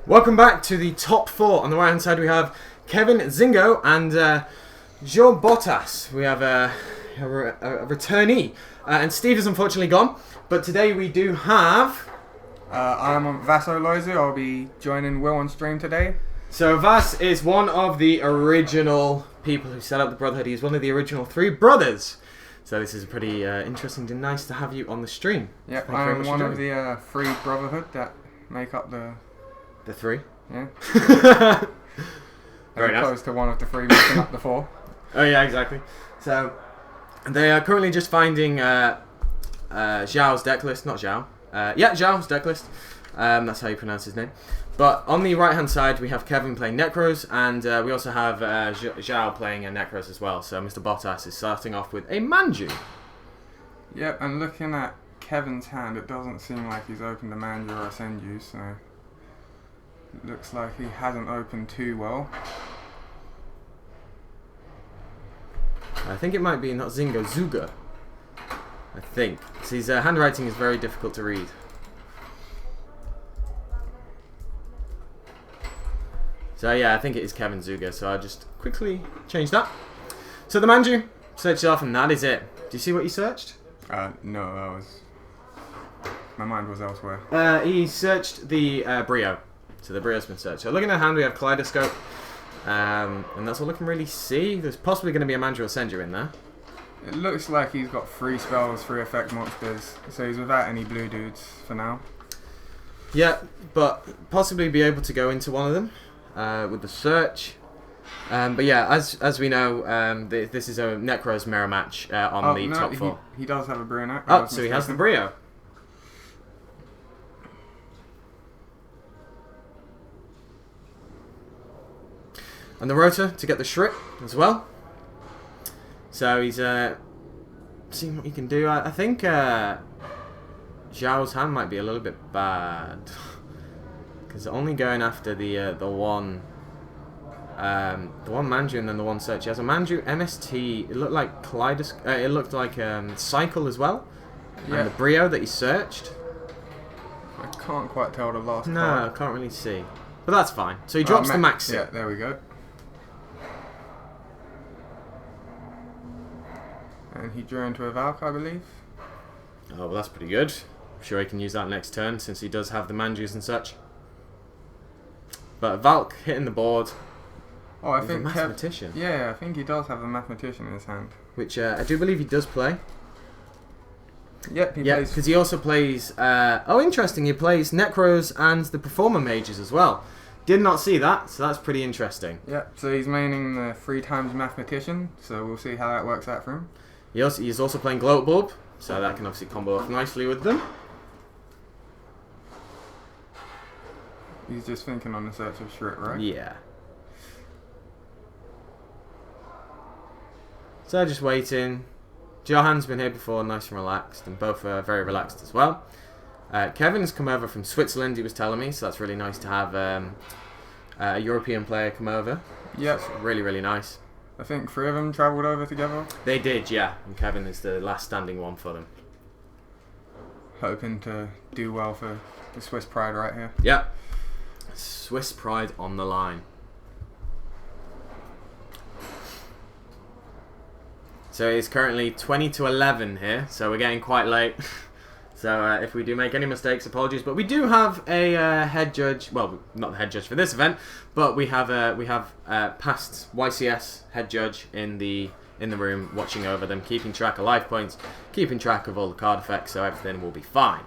Welcome back to the top four. On the right hand side we have Kevin Zingo and Joe Bottas. We have a returnee. And Steve is unfortunately gone. But today we do have... I'm Vaso Loizu. I'll be joining Will on stream today. So Vas is one of the original people who set up the Brotherhood. He's one of the original three brothers. So this is pretty interesting and nice to have you on the stream. Yep, I'm one of the three Brotherhood that make up the three? Yeah. Very nice. Opposed to one of the three making up the four. Oh yeah, exactly. So they are currently just finding Zhao's deck list. Not Zhao. Zhao's deck list. That's how you pronounce his name. But on the right hand side we have Kevin playing Nekroz, and we also have Zhao playing a Nekroz as well. So Mr. Bottas is starting off with a Manju. Yep, and looking at Kevin's hand, it doesn't seem like he's opened a Manju or a Senju, so it looks like he hasn't opened too well. I think it might be not Zingo, Zuga. I think. So his handwriting is very difficult to read. So yeah, I think it is Kevin Zuga, so I'll just quickly change that. So the Manju, search it off, and that is it. Do you see what you searched? No, my mind was elsewhere. He searched the Brio. So the Brio's been searched. So looking at hand, we have Kaleidoscope. And that's all I can really see. There's possibly going to be a Manju or Senju in there. It looks like he's got 3 spells, 3 effect monsters, so he's without any blue dudes for now. Yeah, but possibly be able to go into one of them with the search. But yeah, as we know, this is a Nekroz mirror match on the top 4. He does have a Brio. Oh, so he has the Brio. And the Rotor to get the Shrip as well. So he's seeing what he can do. I think Zhao's hand might be a little bit bad. Because only going after the one Manju and then the one search. He has a Manju MST. It looked like Kaleidoscope. It looked like Cycle as well. Yeah. And the Brio that he searched. I can't quite tell the last No, card. I can't really see. But that's fine. So he drops the Max. Yeah, there we go. And he drew into a Valk, I believe. Oh, well, that's pretty good. I'm sure he can use that next turn since he does have the Manjus and such. But Valk hitting the board. Oh, I think a Mathematician. Yeah, I think he does have a Mathematician in his hand. Which I do believe he does play. Yep, he plays. Because he also plays... oh, interesting. He plays Nekroz and the Performer Mages as well. Did not see that, so that's pretty interesting. Yep, so he's maining the 3 times Mathematician, so we'll see how that works out for him. He's also playing Gloat Bulb, so that can obviously combo off nicely with them. He's just thinking on the search of Shrit, right? Yeah. So just waiting. Johan's been here before, nice and relaxed, and both are very relaxed as well. Kevin has come over from Switzerland, he was telling me, so that's really nice to have a European player come over. Yep. So really, really nice. I think 3 of them travelled over together. They did, yeah. And Kevin is the last standing one for them. Hoping to do well for the Swiss pride right here. Yep. Swiss pride on the line. So it's currently 20-11 here, so we're getting quite late. So if we do make any mistakes, apologies. But we do have a head judge. Well, not the head judge for this event, but we have past YCS head judge in the room, watching over them, keeping track of life points, keeping track of all the card effects, so everything will be fine.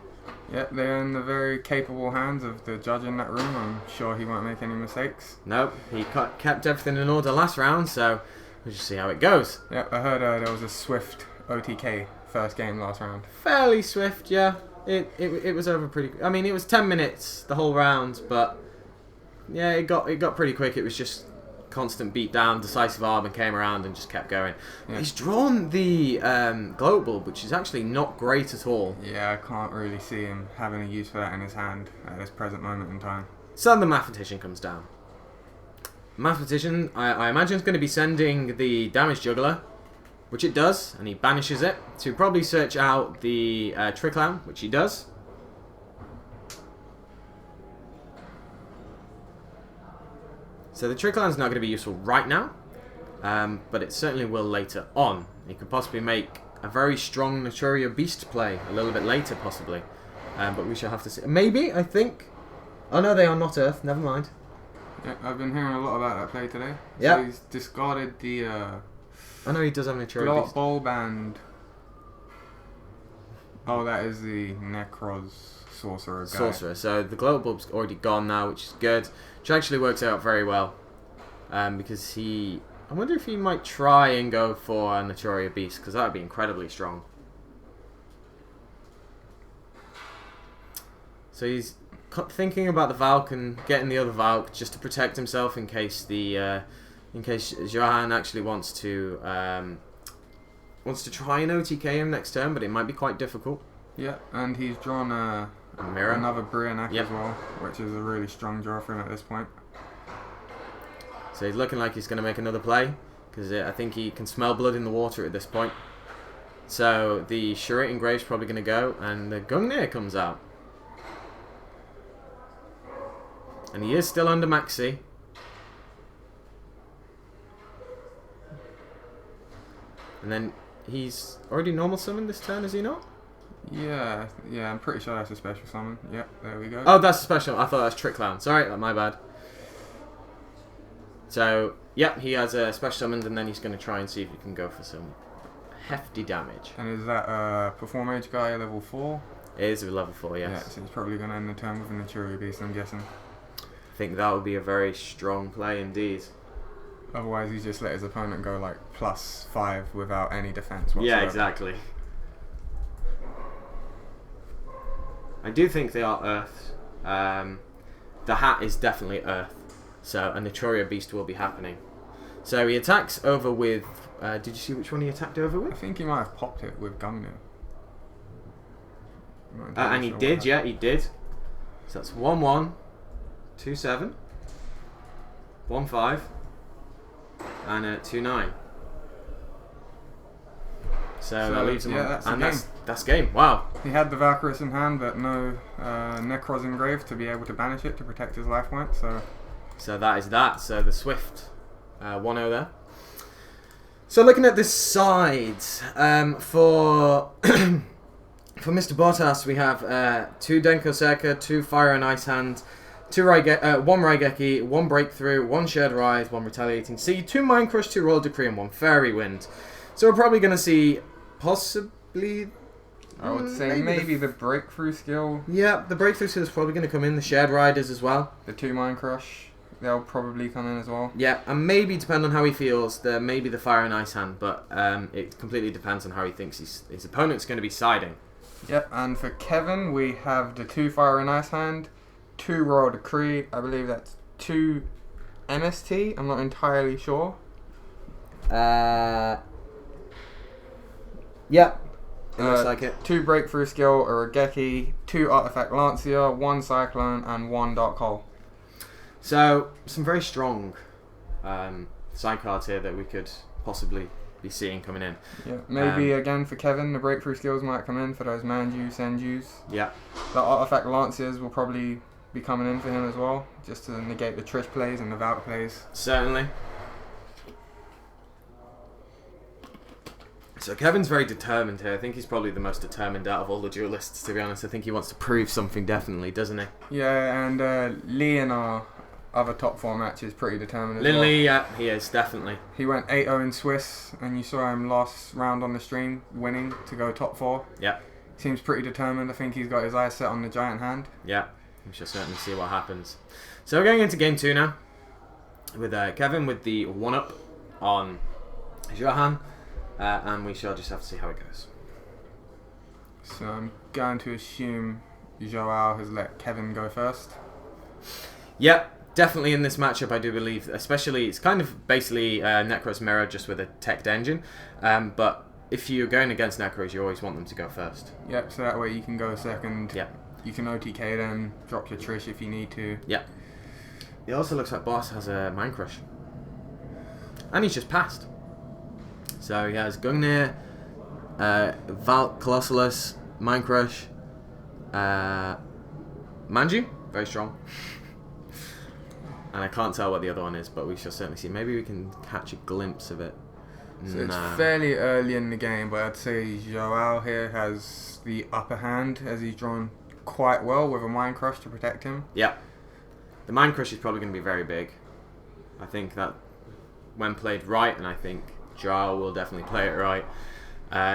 Yep, they're in the very capable hands of the judge in that room. I'm sure he won't make any mistakes. Nope, he kept everything in order last round, so we'll just see how it goes. Yep, I heard there was a swift OTK first game last round. Fairly swift, yeah. It was over pretty. I mean, it was 10 minutes the whole round, but yeah, it got pretty quick. It was just constant beat down, decisive arm, and came around and just kept going. Yeah. He's drawn the Gloat Bulb, which is actually not great at all. Yeah, I can't really see him having a use for that in his hand at this present moment in time. So the Mathematician comes down. Mathematician, I imagine, is going to be sending the Damage Juggler, which it does, and he banishes it to probably search out the Tricklown, which he does. So the Trick Land's not going to be useful right now, but it certainly will later on. He could possibly make a very strong Naturia Beast play a little bit later, possibly. But we shall have to see. Maybe, I think. Oh no, they are not Earth. Never mind. Yeah, I've been hearing a lot about that play today. Yeah. So he's discarded the I know he does have a Naturia Glot Beast. Bulb and... Oh, that is the Nekroz Sorcerer guy. Sorcerer. So the Glow Bulb's already gone now, which is good. Which actually works out very well. Because he... I wonder if he might try and go for a Naturia Beast, because that would be incredibly strong. So he's thinking about the Valk and getting the other Valk just to protect himself in case Johan actually wants to try and OTK him next turn, but it might be quite difficult. Yeah, and he's drawn A mirror. another Brianak Yep. as well, which is a really strong draw for him at this point. So he's looking like he's going to make another play, because I think he can smell blood in the water at this point. So the Charette Engrave's probably going to go, and the Gungnir comes out. And he is still under Maxi. And then he's already normal summoned this turn, is he not? Yeah, I'm pretty sure that's a special summon. Yep, there we go. Oh, that's a special. I thought that was Trick Clown. Sorry, my bad. So, yeah, he has a special summoned, and then he's going to try and see if he can go for some hefty damage. And is that Perform Age guy level 4? It is a level 4, yes. Yeah, so he's probably going to end the turn with a Naturia Beast, I'm guessing. I think that would be a very strong play indeed. Otherwise, he just let his opponent go like +5 without any defense whatsoever. Yeah, exactly. I do think they are Earth. The hat is definitely Earth. So a Naturia Beast will be happening. So he attacks over with... did you see which one he attacked over I with? think he might have popped it with Gungnir. And he did, yeah, he did. So that's 1-1, 2-7, 1-5, and 2-9. So that leaves him on. that's And game. that's game. Wow. He had the Valkyries in hand, but no Nekroz engraved to be able to banish it to protect his life point. So that is that. So the Swift 1-0 there. So looking at this side, for for Mr. Bottas, we have 2 Denko Serka, 2 Fire and Ice Hand, 1 Raigeki, 1 Breakthrough, 1 Shared Ride, 1 Retaliating Sea, 2 Mind Crush, 2 Royal Decree, and 1 Fairy Wind. So we're probably going to see possibly... I would say maybe the Breakthrough skill. Yeah, the Breakthrough skill is probably going to come in. The Shared Riders as well. The 2 Mind Crush, they'll probably come in as well. Yeah, and maybe, depending on how he feels, maybe the Fire and Ice Hand, but it completely depends on how he thinks his opponent's going to be siding. Yep, and for Kevin, we have the 2 Fire and Ice Hand, 2 Royal Decree, I believe that's 2 MST, I'm not entirely sure. Yeah, it looks like it. 2 Breakthrough skill, a Raigeki, 2 Artifact Lancia, 1 Cyclone, and 1 Dark Hole. So, some very strong side cards here that we could possibly be seeing coming in. Yeah, maybe again for Kevin, the Breakthrough skills might come in for those Manju, Senjus. Yeah. The Artifact Lanciers will probably be coming in for him as well, just to negate the Trish plays and the Valk plays. Certainly. So Kevin's very determined here. I think he's probably the most determined out of all the duelists, to be honest. I think he wants to prove something definitely, doesn't he? Yeah, and Lee in our other top 4 matches pretty determined as well. Lindley, yeah, he is, definitely. He went 8-0 in Swiss, and you saw him last round on the stream, winning to go top 4. Yeah. Seems pretty determined. I think he's got his eyes set on the giant hand. Yeah, we shall certainly see what happens. So we're going into game 2 now, with Kevin with the 1-up on Johan, and we shall just have to see how it goes. So I'm going to assume Joao has let Kevin go first. Yep. Definitely in this matchup, I do believe, especially, it's kind of basically Nekroz Mirror just with a teched engine, but if you're going against Nekroz, you always want them to go first. Yep, so that way you can go second. Yep. You can OTK them, drop your Trish if you need to. Yep. It also looks like Boss has a Mind Crush. And he's just passed. So he has Gungnir, Valk, Colossalus, Mind Crush, Manju, very strong. And I can't tell what the other one is, but we shall certainly see. Maybe we can catch a glimpse of it. So it's fairly early in the game, but I'd say Joao here has the upper hand as he's drawn quite well with a Mind Crush to protect him. Yeah. The Mind Crush is probably going to be very big. I think that when played right, and I think Joao will definitely play it right,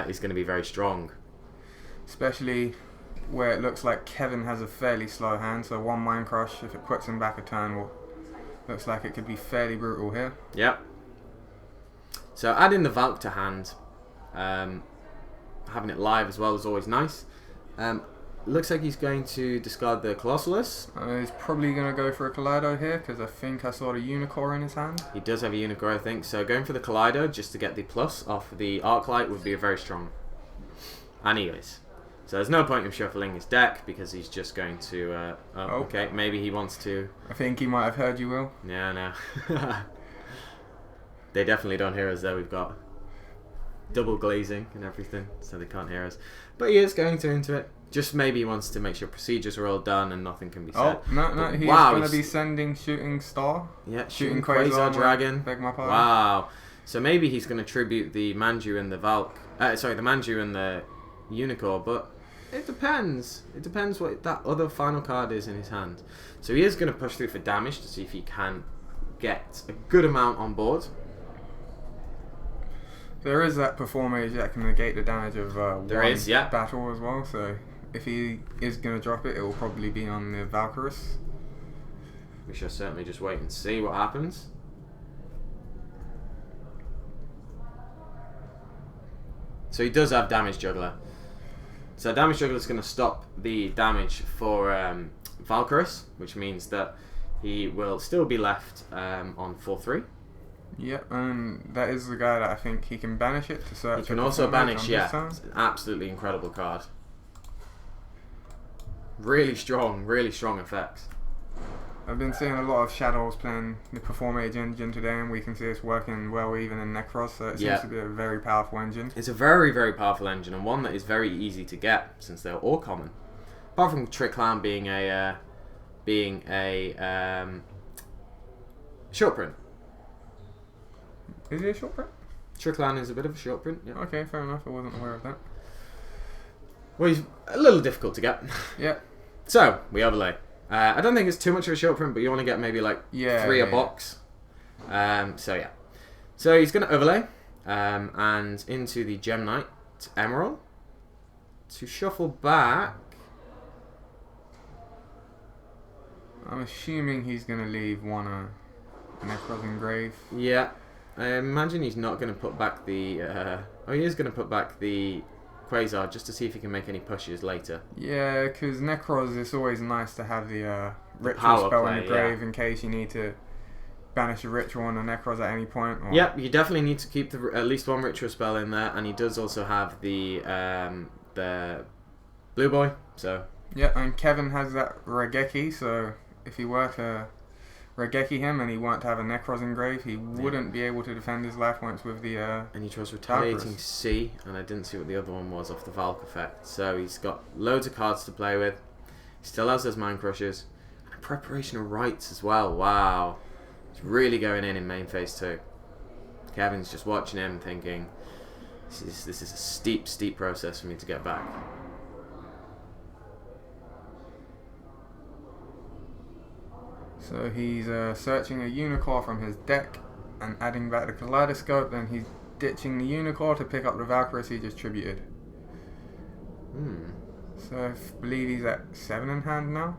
is going to be very strong. Especially where it looks like Kevin has a fairly slow hand, so one Mind Crush, if it puts him back a turn, looks like it could be fairly brutal here. Yep. So adding the Valk to hand, having it live as well is always nice. Looks like he's going to discard the Colossalus. He's probably going to go for a Kaleido here, because I think I saw the Unicorn in his hand. He does have a Unicorn, I think. So going for the Kaleido just to get the plus off the Arclight would be a very strong. Anyways. So there's no point in shuffling his deck, because he's just going to... okay, maybe he wants to... I think he might have heard you, Will. Yeah, no. They definitely don't hear us though. We've got double glazing and everything, so they can't hear us. But he is going to into it. Just maybe he wants to make sure procedures are all done and nothing can be said. Oh, no, he's going to be sending Shooting Star. Yeah, Shooting Quasar Dragon. Beg my pardon. Wow. So maybe he's going to tribute the Manju and the Valk. The Manju and the Unicorn, but it depends. It depends what that other final card is in his hand. So he is going to push through for damage to see if he can get a good amount on board. There is that Perform Age that can negate the damage of yeah. battle as well, so if he is going to drop it, it will probably be on the Valkyrus. We shall certainly just wait and see what happens. So he does have Damage Juggler. So Damage Juggler is going to stop the damage for Valkyrus, which means that he will still be left on 4-3. Yep, and that is the guy that I think he can banish it to search. He can also banish, yeah. It's an absolutely incredible card. Really strong effects. I've been seeing a lot of Shadows playing the Perform Age engine today, and we can see it's working well even in Nekroz, so it seems to be a very powerful engine. It's a very, very powerful engine, and one that is very easy to get, since they're all common. Apart from Trick Clown being a short print. Is he a short print? Trick Clown is a bit of a short print, yeah. Okay, fair enough, I wasn't aware of that. Well, he's a little difficult to get. Yeah. So, we overlay. I don't think it's too much of a short print, but you want to get maybe like 3 a box. So yeah. So he's going to overlay and into the Gem Knight Emerald to shuffle back. I'm assuming he's going to leave one Nekroz Engrave. Yeah. I imagine he's not going to put back the... he is going to put back the Quasar just to see if he can make any pushes later. Yeah, because Nekroz, it's always nice to have the ritual spell in the grave in case you need to banish a ritual on a Nekroz at any point. Or... Yep, you definitely need to keep at least one ritual spell in there, and he does also have the Blue Boy, so... Yeah, and Kevin has that Regeki, so if he were to Regeki him and he weren't to have a Nekroz Engrave, he wouldn't be able to defend his life points with the and he chose Retaliating C, and I didn't see what the other one was off the Valk effect. So he's got loads of cards to play with. He still has those Mind Crushes. And a Preparation of Rites as well. Wow. He's really going in main phase 2. Kevin's just watching him thinking, this is a steep process for me to get back. So he's searching a Unicorn from his deck and adding back the Kaleidoscope, then he's ditching the Unicorn to pick up the Valkyrus he just tributed. So I believe he's at 7 in hand now?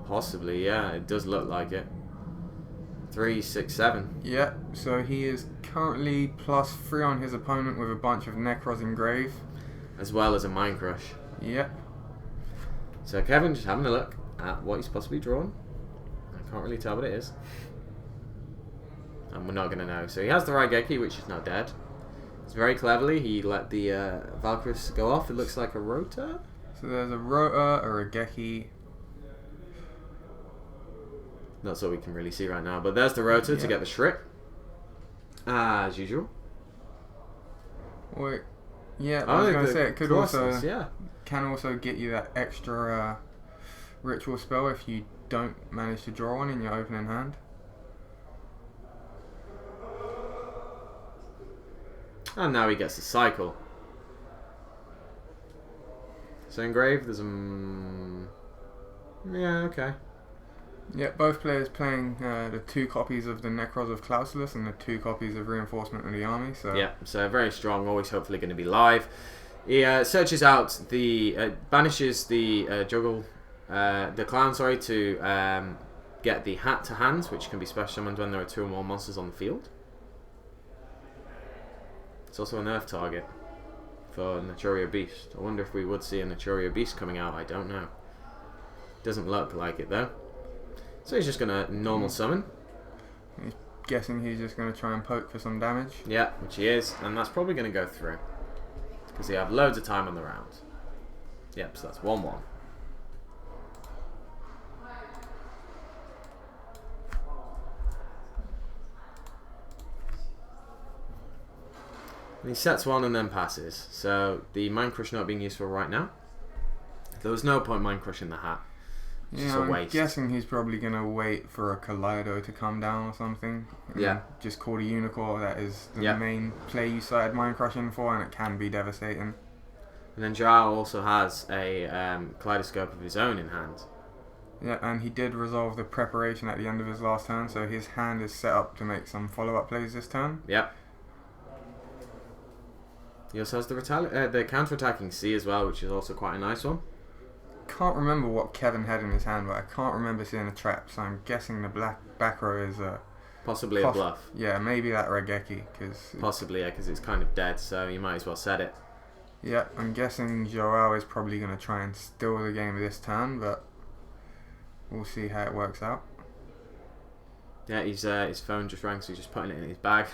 Possibly, yeah. It does look like it. 3, 6, 7. Yep, so he is currently +3 on his opponent with a bunch of Nekroz Engrave. As well as a Mind Crush. Yep. So Kevin just having a look at what he's possibly drawn. Can't really tell what it is. And we're not going to know. So he has the Raigeki, which is now dead. It's very cleverly, he let the Valkyrus go off. It looks like a Rota. So there's a Rota, a Raigeki. That's all we can really see right now. But there's the Rota to get the Shriek. As usual. Wait. Yeah, I was going to say it could Colossus, also can also get you that extra ritual spell if you don't manage to draw one in your opening hand. And now he gets a cycle. So engrave, there's yeah, okay. Yeah, both players playing the 2 copies of the Nekroz of Clausulus and the 2 copies of Reinforcement of the Army. So yeah, so very strong, always hopefully going to be live. He searches out banishes the the clown, sorry, to get the hat to hand, which can be special summoned when there are 2 or more monsters on the field. It's also a nerf target for Naturia Beast. I wonder if we would see a Naturia Beast coming out. I don't know. Doesn't look like it though. So he's just going to normal summon. He's guessing he's just going to try and poke for some damage. Yeah, which he is, and that's probably going to go through. Because they have loads of time on the round. Yep, so that's 1-1. And he sets 1 and then passes. So the Mind Crush not being useful right now. There was no point Mind Crushing the hat. It's just a I'm waste. guessing he's probably going to wait for a Kaleido to come down or something. Yeah. Just call the Unicorn. That is the Yeah. main play you started Mind Crushing for, and it can be devastating. And then Joao also has a Kaleidoscope of his own in hand. Yeah, and he did resolve the preparation at the end of his last turn, so his hand is set up to make some follow-up plays this turn. Yep. He also has the counter-attacking C as well, which is also quite a nice one. Can't remember what Kevin had in his hand, but I can't remember seeing a trap, so I'm guessing the back row is Possibly a bluff. Yeah, maybe that Regeki, because Possibly, yeah, because it's kind of dead, so you might as well set it. yeah, I'm guessing Joao is probably going to try and steal the game this turn, but we'll see how it works out. Yeah, his phone just rang, so he's just putting it in his bag.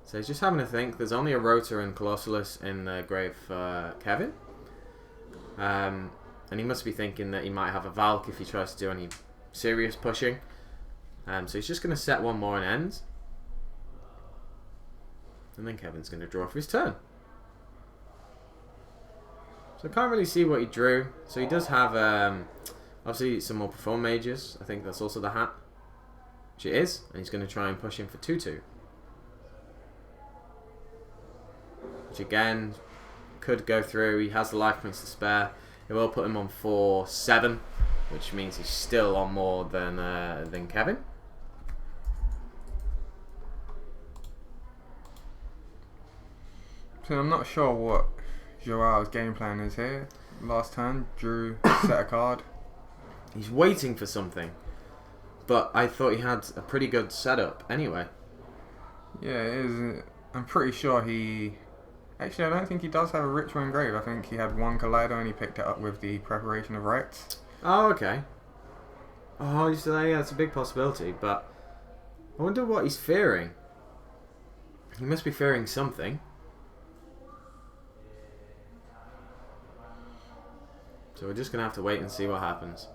So he's just having a think. There's only a Rotor and Colossalus in the grave for Kevin. And he must be thinking that he might have a Valk if he tries to do any serious pushing. So he's just going to set 1 more and end. And then Kevin's going to draw for his turn. So I can't really see what he drew. So he does have obviously some more Perform Mages. I think that's also the hat. Which it is. And he's going to try and push him for 2-2. Which again could go through. He has the life points to spare. It will put him on 4-7, which means he's still on more than Kevin. So I'm not sure what Joao's game plan is here. Last turn, drew, set a card. He's waiting for something, but I thought he had a pretty good setup anyway. Yeah, it is. I'm pretty sure he... Actually, I don't think he does have a ritual engrave. I think he had 1 Kaleido and he picked it up with the preparation of rites. Oh, okay. Oh, yeah, that's a big possibility, but I wonder what he's fearing. He must be fearing something. So we're just going to have to wait and see what happens.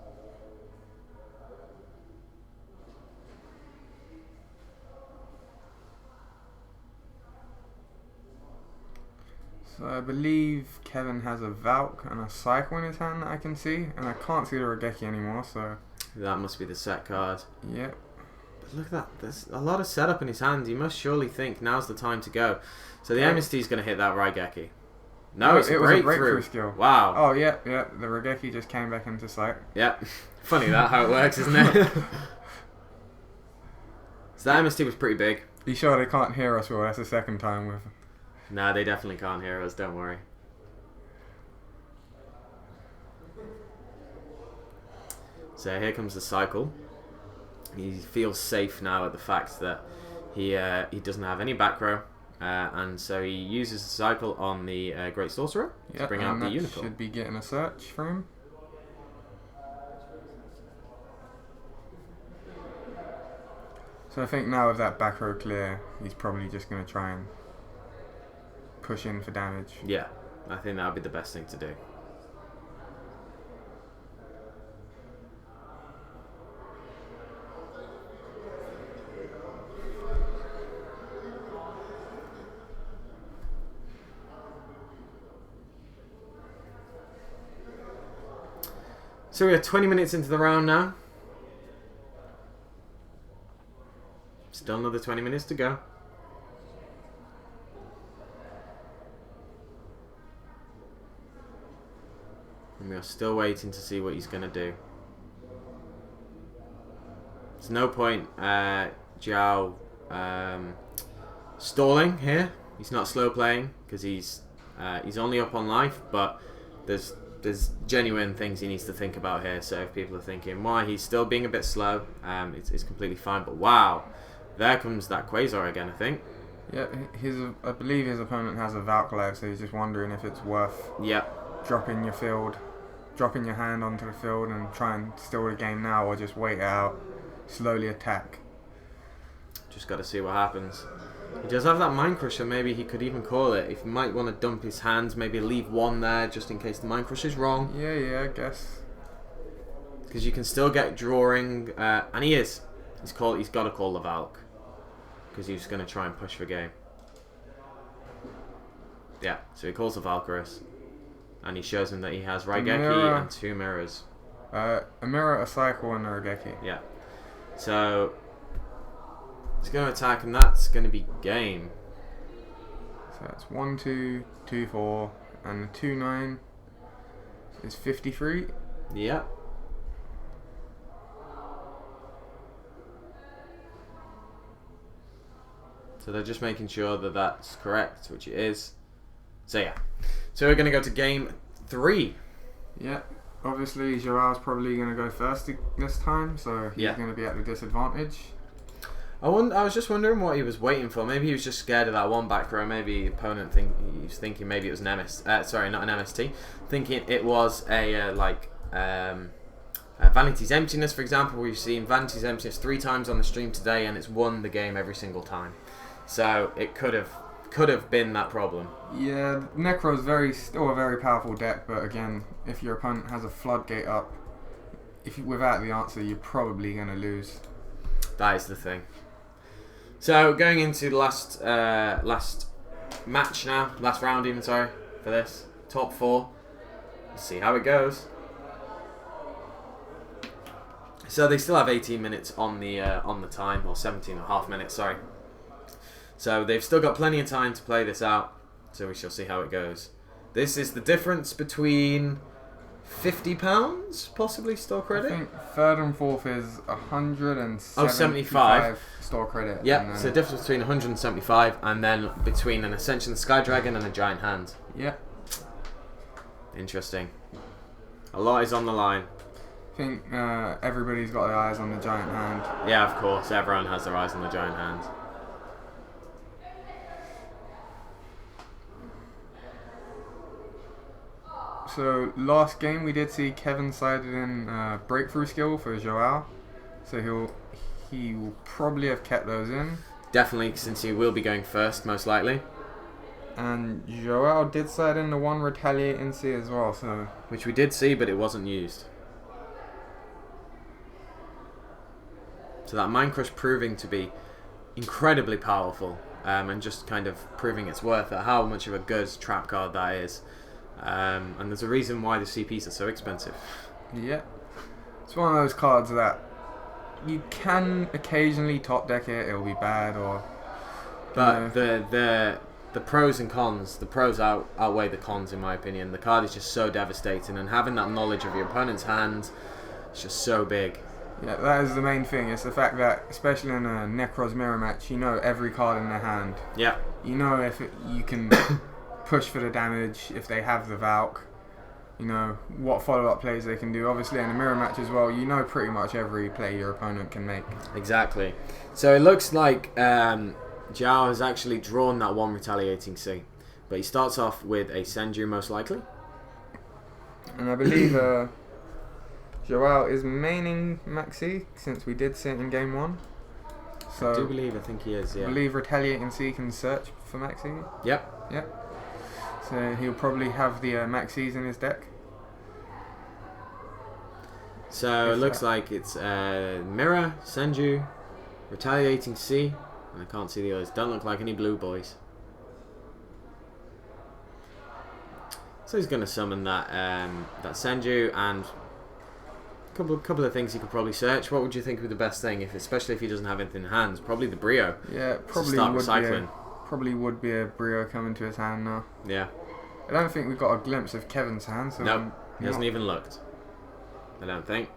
So I believe Kevin has a Valk and a Cycle in his hand that I can see, and I can't see the Regeki anymore, so... That must be the set card. Yep. But look at that, there's a lot of setup in his hand. He must surely think now's the time to go. So the MST's going to hit that Raigeki. No, it's a breakthrough skill. Wow. Oh, yeah, the Regeki just came back into sight. Yep. Funny that, how it works, isn't it? So that MST was pretty big. You sure they can't hear us, Will? That's the second time with... Nah, they definitely can't hear us, don't worry. So here comes the cycle. He feels safe now at the fact that he doesn't have any back row. And so he uses the cycle on the Great Sorcerer to bring out the Unicorn. Should be getting a search for him. So I think now with that back row clear, he's probably just going to try and push in for damage. Yeah, I think that would be the best thing to do. So we are 20 minutes into the round now. Still another 20 minutes to go. And we are still waiting to see what he's going to do. There's no point Zhao stalling here. He's not slow playing because he's only up on life, but there's genuine things he needs to think about here. So if people are thinking why he's still being a bit slow, it's completely fine. But wow, there comes that Quasar again, I think. Yeah, I believe his opponent has a Valk Life, so he's just wondering if it's worth dropping your hand onto the field and try and steal the game now, or just wait it out, slowly attack. Just got to see what happens. He does have that Mind Crusher, maybe he could even call it. If he might want to dump his hands, maybe leave one there just in case the Mind Crusher's wrong. Yeah, I guess. Because you can still get drawing, and he's got to call the Valk. Because he's going to try and push for game. Yeah, so he calls the Valkyries. And he shows him that he has Raigeki and 2 mirrors. A mirror, a cycle, and a Raigeki. Yeah. So he's going to attack, and that's going to be game. So that's 1, 2, 2, 4, and the 2, 9 is 53. Yeah. So they're just making sure that that's correct, which it is. So yeah. So we're going to go to game 3. Yeah. Obviously, Joao's probably going to go first this time, so he's going to be at the disadvantage. I was just wondering what he was waiting for. Maybe he was just scared of that one back row. Maybe the opponent he was thinking maybe it was an sorry, not an MST. Thinking it was a Vanity's Emptiness, for example. We've seen Vanity's Emptiness 3 times on the stream today, and it's won the game every single time. So it could have been that problem. Yeah, Nekroz still a very powerful deck, but again, if your opponent has a floodgate up, without the answer, you're probably going to lose. That is the thing. So going into the last match now, last round even, sorry, for this top 4. Let's see how it goes. So they still have 18 minutes on the time, or 17.5 minutes, sorry. So they've still got plenty of time to play this out. So we shall see how it goes. This is the difference between £50, possibly, store credit? I think third and fourth is 75 store credit. Yeah, so the difference between 175 and then between an Ascension Sky Dragon and a Giant Hand. Yeah. Interesting. A lot is on the line. I think everybody's got their eyes on the Giant Hand. Yeah, of course. Everyone has their eyes on the Giant Hand. So last game we did see Kevin sided in breakthrough skill for Joao, so he will probably have kept those in. Definitely, since he will be going first, most likely. And Joao did side in the 1 retaliating C as well, so which we did see, but it wasn't used. So that Mind Crush proving to be incredibly powerful, and just kind of proving its worth at how much of a good trap card that is. And there's a reason why the CPs are so expensive. Yeah, it's one of those cards that you can occasionally top deck it. It'll be bad, but the pros and cons. The pros outweigh the cons, in my opinion. The card is just so devastating, and having that knowledge of your opponent's hand is just so big. Yeah, that is the main thing. It's the fact that, especially in a Nekroz mirror match, you know every card in their hand. Yeah. You know you can push for the damage if they have the Valk. You know what follow-up plays they can do. Obviously in a mirror match as well, you know pretty much every play your opponent can make. Exactly. So it looks like Zhao has actually drawn that 1 retaliating C, but he starts off with a Senju most likely. And I believe Joao is maining Maxi, since we did see it in game 1. So I think he is, yeah. I believe retaliating C can search for Maxi. Yep. Yep. So he'll probably have the Maxis in his deck. So it looks like it's Mirror, Senju, Retaliating C, and I can't see the others. Don't look like any blue boys. So he's going to summon that Senju, and couple of things you could probably search. What would you think would be the best thing, especially if he doesn't have anything in hands? Probably the Brio. Yeah, probably would be a Brio coming to his hand now. Yeah. I don't think we've got a glimpse of Kevin's hand. So nope, he hasn't even looked. I don't think.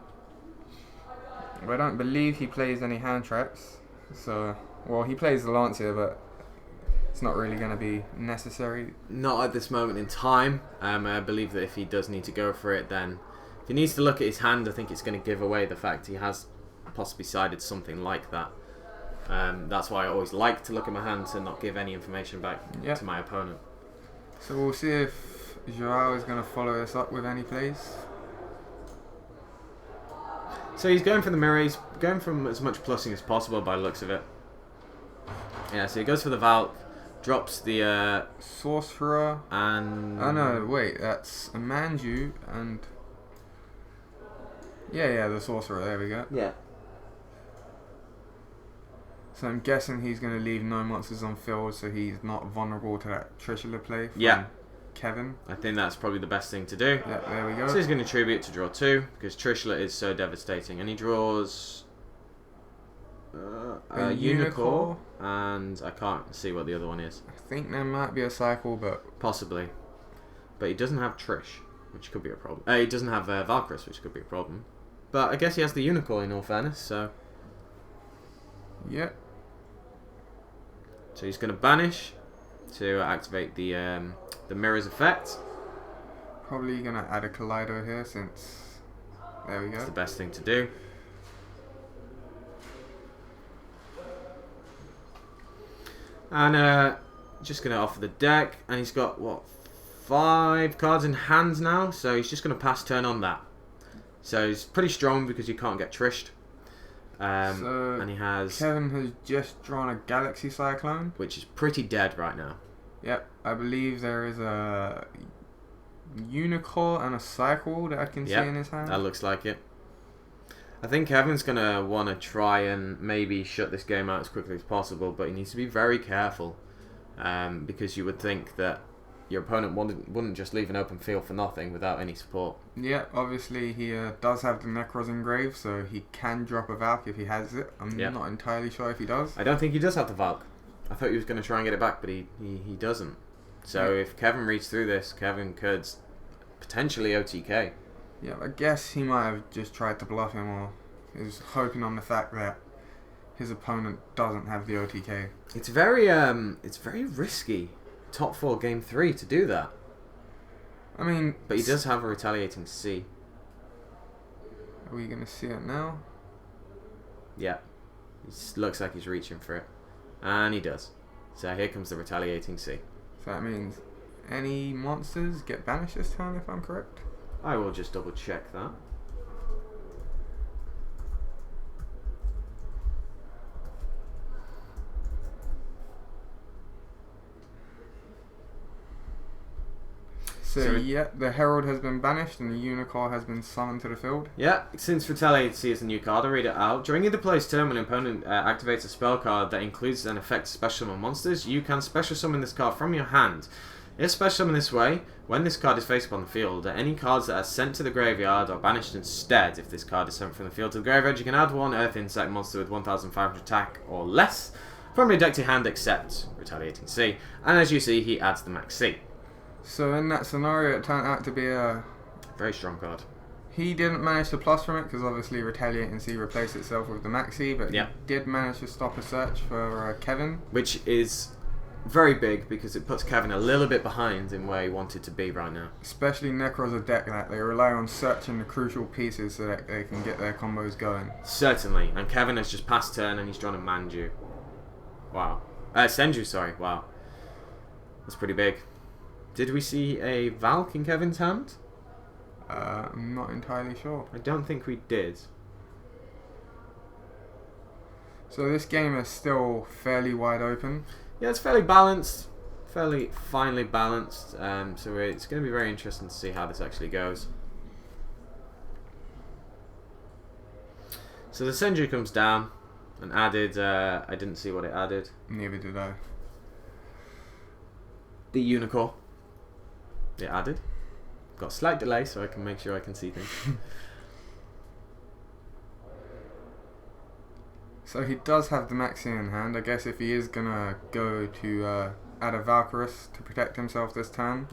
I don't believe he plays any hand traps. So, well, he plays the Lancia, but it's not really going to be necessary. Not at this moment in time. I believe that if he does need to go for it, then if he needs to look at his hand, I think it's going to give away the fact he has possibly sided something like that. That's why I always like to look at my hand to not give any information back to my opponent. So we'll see if Joao is going to follow this up with any plays. So he's going for the mirror. He's going from as much plussing as possible by the looks of it. Yeah, so he goes for the Valk, drops the Sorcerer, and... Oh no, wait, that's a Manju and... Yeah, the Sorcerer, there we go. Yeah. So I'm guessing he's going to leave no monsters on field, so he's not vulnerable to that Trishula play from Kevin. I think that's probably the best thing to do. Yeah, there we go. So he's going to tribute to draw 2, because Trishula is so devastating. And he draws... a Unicorn, and I can't see what the other one is. I think there might be a cycle, but... Possibly. But he doesn't have Trish, which could be a problem. He doesn't have Valkyris, which could be a problem. But I guess he has the Unicorn in all fairness, so... Yep. So he's going to banish to activate the mirror's effect. Probably going to add a Kaleido here since... There we go. It's the best thing to do. And just going to offer the deck. And he's got, what, 5 cards in hand now. So he's just going to pass turn on that. So he's pretty strong because you can't get Trished. And he has... Kevin has just drawn a Galaxy Cyclone. Which is pretty dead right now. Yep, I believe there is a Unicorn and a Cycle that I can see in his hand. That looks like it. I think Kevin's going to want to try and maybe shut this game out as quickly as possible, but he needs to be very careful. Because you would think that your opponent wouldn't just leave an open field for nothing without any support. Yeah, obviously he does have the Nekroz engraved, so he can drop a Valk if he has it. I'm not entirely sure if he does. I don't think he does have the Valk. I thought he was going to try and get it back, but he doesn't. So if Kevin reads through this, Kevin could potentially OTK. Yeah, I guess he might have just tried to bluff him, or is hoping on the fact that his opponent doesn't have the OTK. It's very risky. Top 4 game 3 to do that. I mean, but he does have a retaliating C. Are we going to see it now? Yeah. It looks like he's reaching for it. And he does. So here comes the retaliating C. So that means any monsters get banished this turn, if I'm correct? I will just double check that. So yeah, the Herald has been banished and the Unicorn has been summoned to the field. Yeah, since Retaliate C is a new card, I'll read it out. During either play's turn, when an opponent activates a spell card that includes an effect to special summon monsters, you can special summon this card from your hand. If special summoned this way, when this card is faced upon the field, any cards that are sent to the graveyard are banished instead. If this card is sent from the field to the graveyard, you can add 1 Earth Insect monster with 1,500 attack or less from your deck to hand except Retaliating C. And as you see, he adds the max C. So in that scenario, it turned out to be a very strong card. He didn't manage to plus from it because obviously Retaliating C replaced itself with the Maxi, but he did manage to stop a search for Kevin. Which is very big because it puts Kevin a little bit behind in where he wanted to be right now. Especially Nekroz, a deck that they rely on searching the crucial pieces so that they can get their combos going. Certainly, and Kevin has just passed turn and he's drawn a Manju. Wow. Senju, sorry. Wow. That's pretty big. Did we see a Valk in Kevin's hand? I'm not entirely sure. I don't think we did. So this game is still fairly wide open. Yeah, it's fairly balanced. Fairly finely balanced. So it's going to be very interesting to see how this actually goes. So the Senju comes down and added... I didn't see what it added. Neither did I. The Unicorn. It added. Got a slight delay so I can make sure I can see things. So he does have the Maxi in hand. I guess if he is gonna go to add a Valkyrus to protect himself this turn,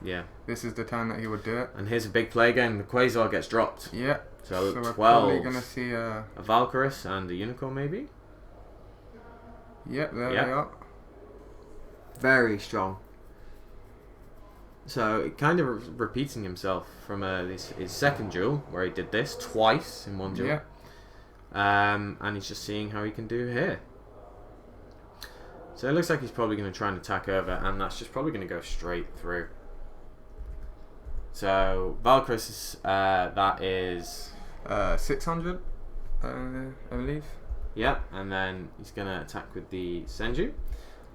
this is the turn that he would do it. And here's a big play again. The Quasar gets dropped. Yeah. So 12. We're probably gonna see a Valkyrus and a Unicorn maybe. Yep, there they are. Very strong. So it kind of repeating himself from his second duel where he did this twice in one duel. And he's just seeing how he can do here. So it looks like he's probably going to try and attack over, and that's just probably going to go straight through. So Valkyrus, that is 600, I believe. Yeah, and then he's going to attack with the Senju,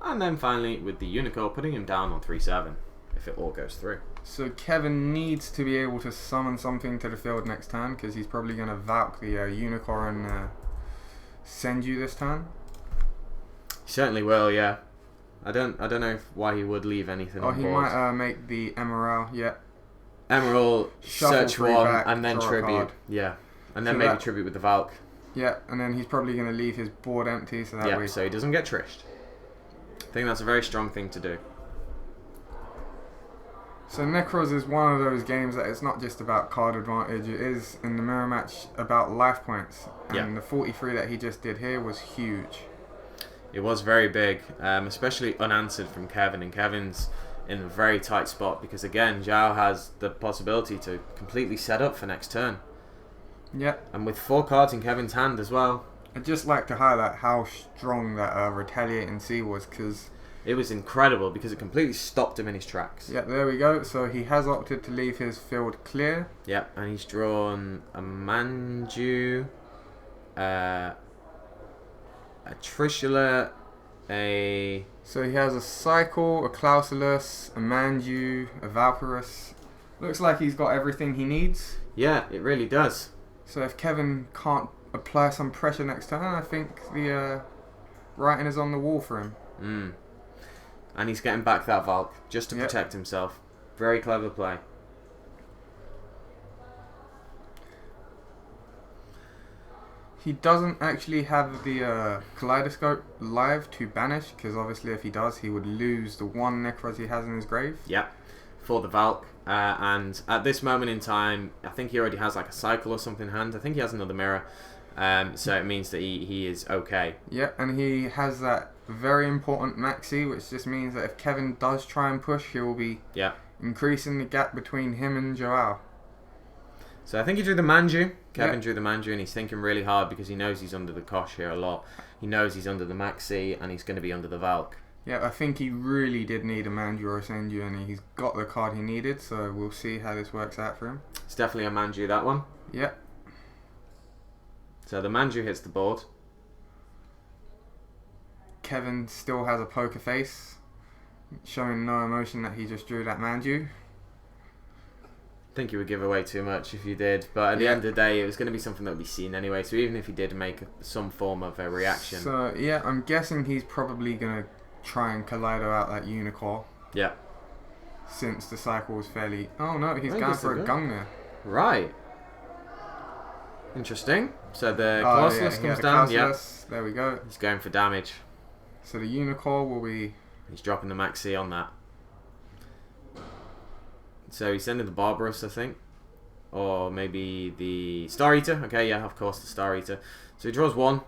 and then finally with the Unicorn, putting him down on 3/7 if it all goes through. So Kevin needs to be able to summon something to the field next turn, because he's probably going to Valk the Unicorn and Senju this turn. He certainly will, yeah. I don't know why he would leave anything on board. He might make the Emerald, Emerald, search one, back, and then tribute. Yeah, and then maybe tribute with the Valk. Yeah, and then he's probably going to leave his board empty, so that way... so he doesn't get trished. I think that's a very strong thing to do. So Nekroz is one of those games that it's not just about card advantage, it is, in the mirror match, about life points. And the 43 that he just did here was huge. It was very big, especially unanswered from Kevin, and Kevin's in a very tight spot because, again, Zhao has the possibility to completely set up for next turn. Yep. And with 4 cards in Kevin's hand as well. I'd just like to highlight how strong that Retaliating Sea was, because... It was incredible because it completely stopped him in his tracks. Yep, there we go. So he has opted to leave his field clear. Yep, and he's drawn a Manju, a Trishula, So he has a Cycle, a Clausulus, a Manju, a Valkyrus. Looks like he's got everything he needs. Yeah, it really does. So if Kevin can't apply some pressure next turn, I think the writing is on the wall for him. And he's getting back that Valk just to protect himself. Very clever play. He doesn't actually have the Kaleidoscope live to banish, because obviously if he does, he would lose the one Nekroz he has in his grave. Yeah, for the Valk. And at this moment in time, I think he already has like a Cycle or something in hand. I think he has another mirror. So it means that he is okay. Yeah, and he has that very important Maxi, which just means that if Kevin does try and push, he will be increasing the gap between him and Joao. So I think he drew the Manju. Kevin drew the Manju, and he's thinking really hard because he knows he's under the Kosh here a lot. He knows he's under the Maxi, and he's going to be under the Valk. Yeah, I think he really did need a Manju or a Senju, and he's got the card he needed, so we'll see how this works out for him. It's definitely a Manju, that one. Yeah. So the Manju hits the board. Kevin still has a poker face, showing no emotion that he just drew that Manju. I think you would give away too much if you did, but at the end of the day, it was going to be something that would be seen anyway, so even if he did make some form of a reaction. So, yeah, I'm guessing he's probably going to try and Kaleido out that Unicorn. Yeah. Since the cycle was fairly... Oh no, he's going for a Gung there. Right. Interesting. So the Colossus comes down. Yeah. There we go. He's going for damage. So the Unicorn will be... He's dropping the Maxi on that. So he's sending the Barbarous, I think. Or maybe the Star Eater. Okay, yeah, of course, the Star Eater. So he draws 1.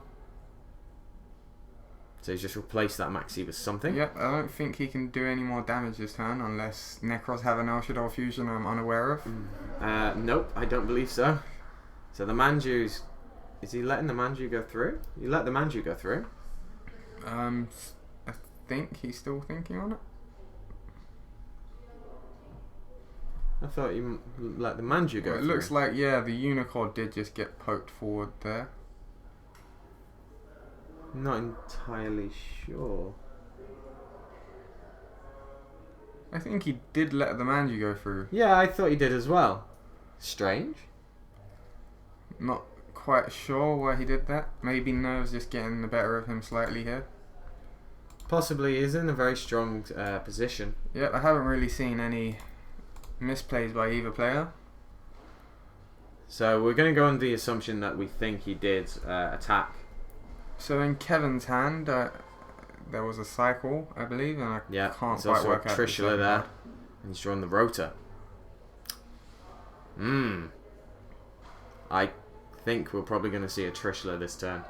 So he's just replaced that Maxi with something. Yep, I don't think he can do any more damage this turn unless Nekroz have an El Shaddai fusion I'm unaware of. Nope, I don't believe so. So the Manju's... Is he letting the Manju go through? You let the Manju go through? I think he's still thinking on it. I thought you let the Manju go through. It looks like, yeah, the Unicorn did just get poked forward there. Not entirely sure. I think he did let the Manju go through. Yeah, I thought he did as well. Strange. Not quite sure why he did that. Maybe nerves just getting the better of him slightly here. Possibly. He's in a very strong position. Yeah, I haven't really seen any misplays by either player. So we're going to go on the assumption that we think he did attack. So in Kevin's hand, there was a cycle, I believe, and I can't quite also work a out. Trishula there, and he's drawing the rotor. I think we're probably going to see a Trishula this turn.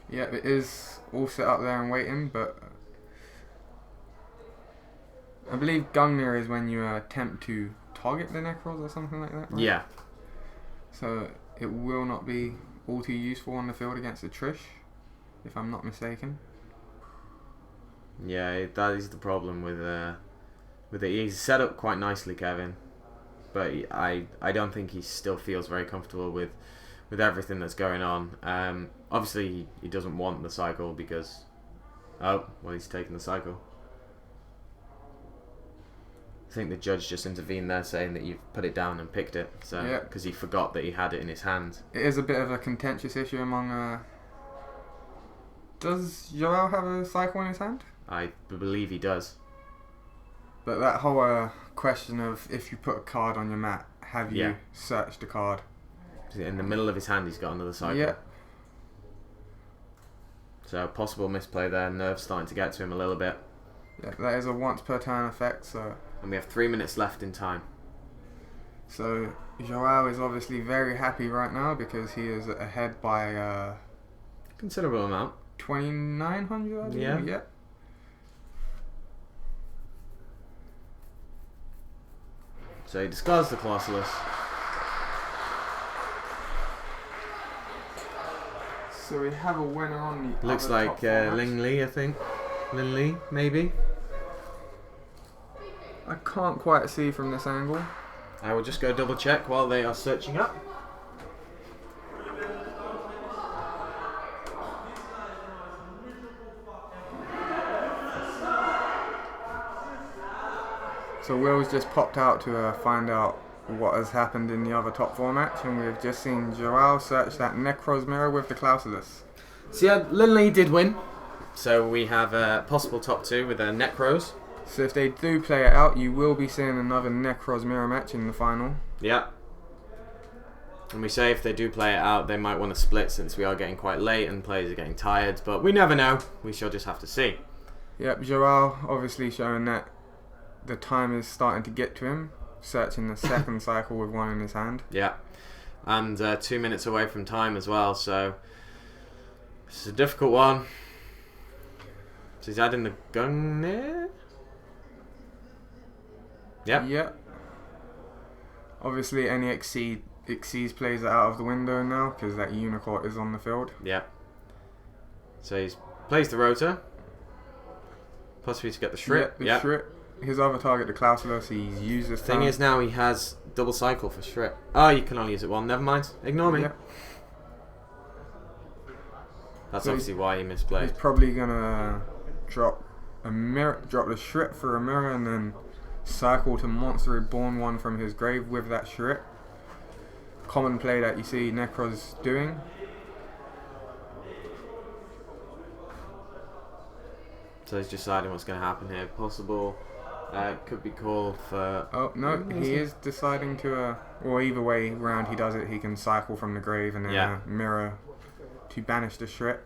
Yeah, it is all set up there and waiting, but I believe Gungnir is when you attempt to target the Nekroz or something like that, right? Yeah. So it will not be all too useful on the field against the Trish, if I'm not mistaken. Yeah, that is the problem with it. He's set up quite nicely, Kevin, but I don't think he still feels very comfortable with everything that's going on. Obviously, he doesn't want the cycle because... Oh, well, he's taking the cycle. I think the judge just intervened there, saying that you've put it down and picked it. So because he forgot that he had it in his hand. It is a bit of a contentious issue among... Does Joel have a cycle in his hand? I believe he does. But that whole question of if you put a card on your mat, have you searched the card? In the middle of his hand, he's got another cycle. Yeah. So possible misplay there. Nerves starting to get to him a little bit. Yeah, that is a once per turn effect. So. And we have 3 minutes left in time. So Joao is obviously very happy right now because he is ahead by considerable amount. 2,900. I believe. Yeah. So he discards the Colossalus. So we have a winner on the Looks like Ling Li, I think. Lin Li, maybe. I can't quite see from this angle. I will just go double check while they are searching up. So Will's just popped out to find out what has happened in the other top 4 match, and we've just seen Joao search that Nekroz mirror with the Clausulus. So yeah, Lin Li did win. So we have a possible top 2 with a Nekroz. So if they do play it out, you will be seeing another Nekroz mirror match in the final. Yeah. And we say if they do play it out, they might want to split since we are getting quite late and players are getting tired. But we never know. We shall just have to see. Yep, Joao obviously showing that the time is starting to get to him. Searching the second cycle with one in his hand. Yeah. And 2 minutes away from time as well. So it's a difficult one. So he's adding the Gungnir. Yep. Yep. Obviously, any Xyz plays are out of the window now because that Unicorn is on the field. Yep. So he plays the rotor. Possibly to get the Shrit. Yep, the Shrit. His other target, the Clausulus, he's used this time. Thing is now he has double cycle for Shrit. Oh, you can only use it one. Never mind. Ignore me. Yep. That's so obviously why he misplayed. He's probably gonna drop the Shrit for a mirror and then cycle to Monster Reborn one from his grave with that Shrit. Common play that you see Nekroz doing. So he's deciding what's going to happen here. Possible could be called for... Oh, no, he is deciding to... or either way round he does it, he can cycle from the grave and then mirror to banish the Shrit.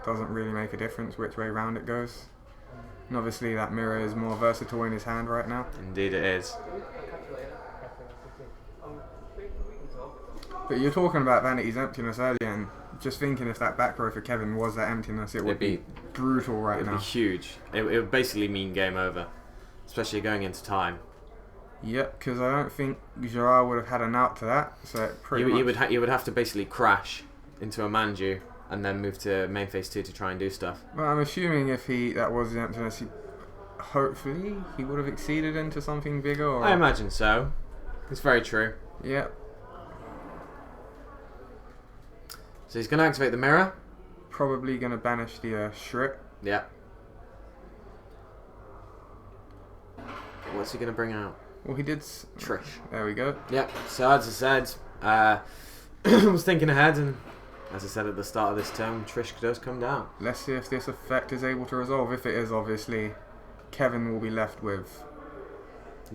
Doesn't really make a difference which way round it goes. And obviously that mirror is more versatile in his hand right now. Indeed it is. But you're talking about Vanity's emptiness earlier, and just thinking if that back row for Kevin was that emptiness, it would be brutal right now. It would be huge. It would basically mean game over, especially going into time. Yep, because I don't think Joao would have had an out to that. So you would have to basically crash into a Manju and then move to main phase 2 to try and do stuff. Well, I'm assuming if that was the emptiness, hopefully he would have exceeded into something bigger. Or... I imagine so. It's very true. Yep. So he's going to activate the mirror. Probably going to banish the Shrit. Yeah. What's he going to bring out? Well, he did... Trish. There we go. Yep. So as I said, was thinking ahead, and as I said at the start of this term, Trish does come down. Let's see if this effect is able to resolve. If it is, obviously, Kevin will be left with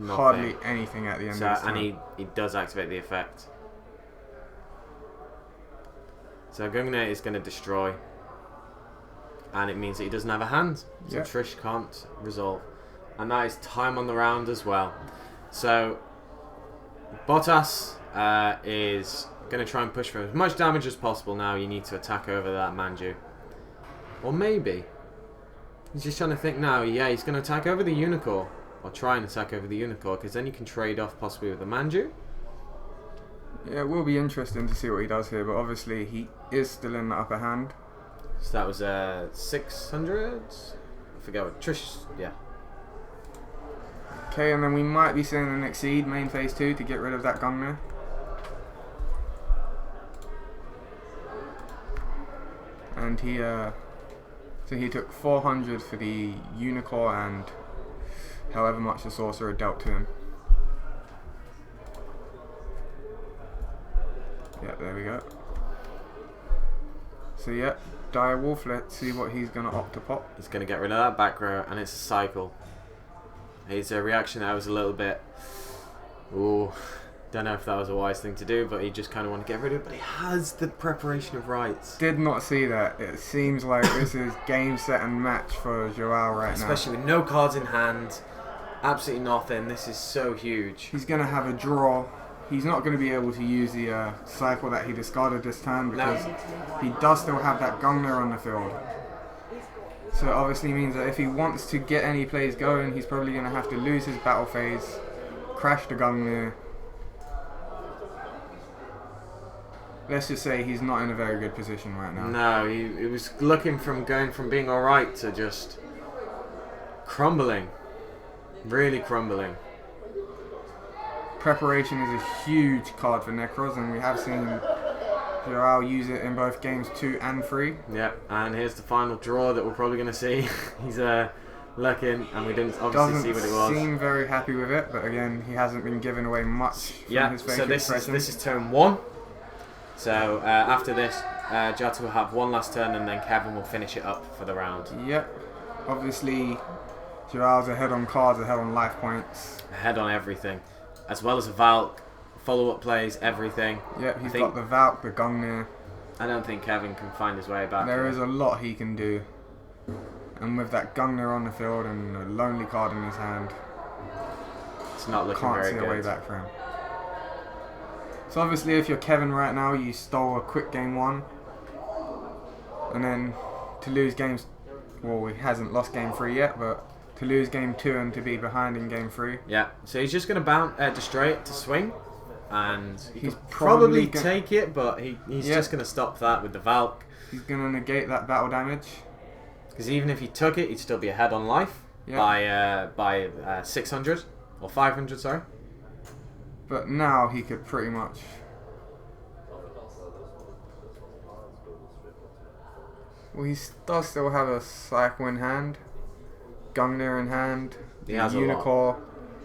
hardly anything at the end of this time. And he does activate the effect. So Gungnir is going to destroy. and it means that he doesn't have a hand. So Trish can't resolve. And that is time on the round as well. So Bottas is going to try and push for as much damage as possible now. You need to attack over that Manju. Or maybe he's just trying to think now. Yeah, he's going to attack over the Unicorn. Or try and attack over the Unicorn, because then you can trade off possibly with the Manju. Yeah, it will be interesting to see what he does here, but obviously he is still in the upper hand. So that was 600? I forget what. Trish, yeah. Okay, and then we might be seeing an exceed main phase 2 to get rid of that Gungnir. And he, so he took 400 for the Unicorn and however much the Sorcerer dealt to him. Yeah, there we go. So yeah, Dire Wolf, let's see what he's going to opt to pop. He's going to get rid of that back row, and it's a cycle. His reaction there was a little bit... Ooh, don't know if that was a wise thing to do, but he just kind of wanted to get rid of it. But he has the preparation of rights. Did not see that. It seems like this is game, set and match for Joao right now. Especially with no cards in hand. Absolutely nothing. This is so huge. He's going to have a draw. He's not going to be able to use the cycle that he discarded this time because he does still have that Gungnir on the field. So it obviously means that if he wants to get any plays going, he's probably going to have to lose his battle phase, crash the Gungnir. Let's just say he's not in a very good position right now. No, he was looking from going from being alright to just crumbling. Really crumbling. Preparation is a huge card for Nekroz, and we have seen Joao use it in both games 2 and 3. Yeah, and here's the final draw that we're probably going to see. He's looking, and we didn't obviously see what it was. Doesn't seem very happy with it, but again, he hasn't been giving away much from his facial expression. So this is turn 1. So after this, Jota will have one last turn, and then Kevin will finish it up for the round. Yep. Obviously, Joao's ahead on cards, ahead on life points. Ahead on everything. As well as a Valk, follow-up plays, everything. Yep, he's got the Valk, the Gungnir. I don't think Kevin can find his way back. There is a lot he can do. And with that Gungnir on the field and a lonely card in his hand, it's not looking very good. Can't see a way back for him. So obviously if you're Kevin right now, you stole a quick game 1. And then to lose games... Well, he hasn't lost game 3 yet, but... to lose game 2 and to be behind in game 3. Yeah, so he's just going to destroy it to swing, and he's probably take it, but he's just going to stop that with the Valk. He's going to negate that battle damage. Because even if he took it, he'd still be ahead on life by 600 or 500, sorry. But now he could pretty much. Well, he does still have a cycle in hand. Gungnir in hand, he has Unicorn.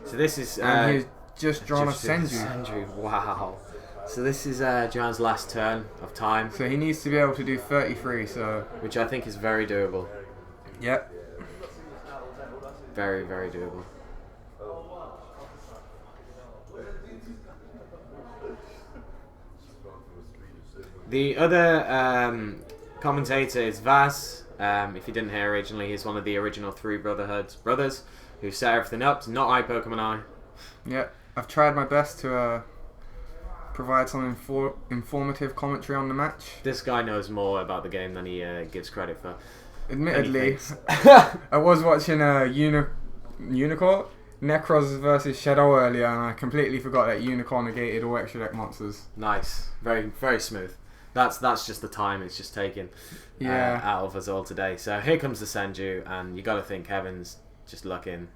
So this is and he's just drawn a Senju. Wow. So this is John's last turn of time. So he needs to be able to do 33. So which I think is very doable. Yep. Very, very doable. The other commentator is Vaz. If you didn't hear originally, he's one of the original 3 Brotherhood brothers who set everything up. It's not iPokemon Eye. Yeah, I've tried my best to provide some informative commentary on the match. This guy knows more about the game than he gives credit for. Admittedly, I was watching Unicorn Nekroz versus Shadow earlier, and I completely forgot that Unicorn negated all extra deck monsters. Nice, very, very smooth. That's just the time it's just taken out of us all today. So here comes the Senju, and you got to think Kevin's just looking,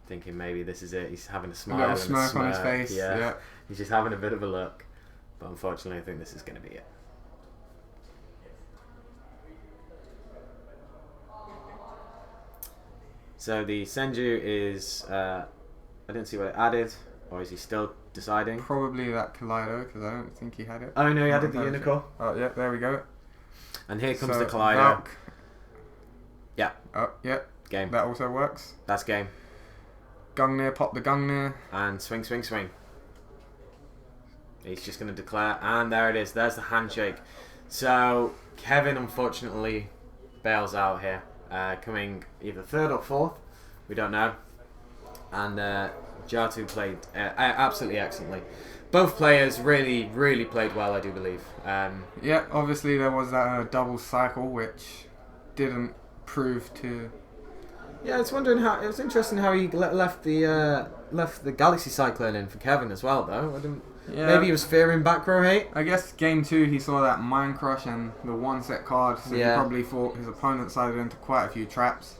thinking maybe this is it. He's having a smile, a little smirk on his face. Yeah, he's just having a bit of a look. But unfortunately, I think this is going to be it. So the Senju is, I didn't see what it added, or is he still deciding? Probably that Kaleido, because I don't think he had it. Oh no, he added the Unicorn. Oh yeah, there we go. And here comes the Kaleido. Valk. Yeah. Oh yeah. Game. That also works. That's game. Gungnir, pop the Gungnir. And swing, swing, swing. He's just going to declare, and there it is. There's the handshake. So Kevin, unfortunately, bails out here, coming either third or fourth. We don't know. And Jatu played absolutely excellently. Both players really, really played well, I do believe. Yeah, obviously there was that double cycle, which didn't prove to... Yeah, I was wondering how... It was interesting how he left the Galaxy Cyclone in for Kevin as well, though. Maybe he was fearing back row hate. I guess game 2 he saw that Mind Crush and the one set card, so he probably thought his opponent sided into quite a few traps.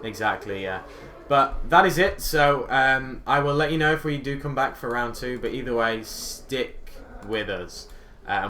Exactly, yeah. But that is it. So I will let you know if we do come back for round 2. But either way, stick with us.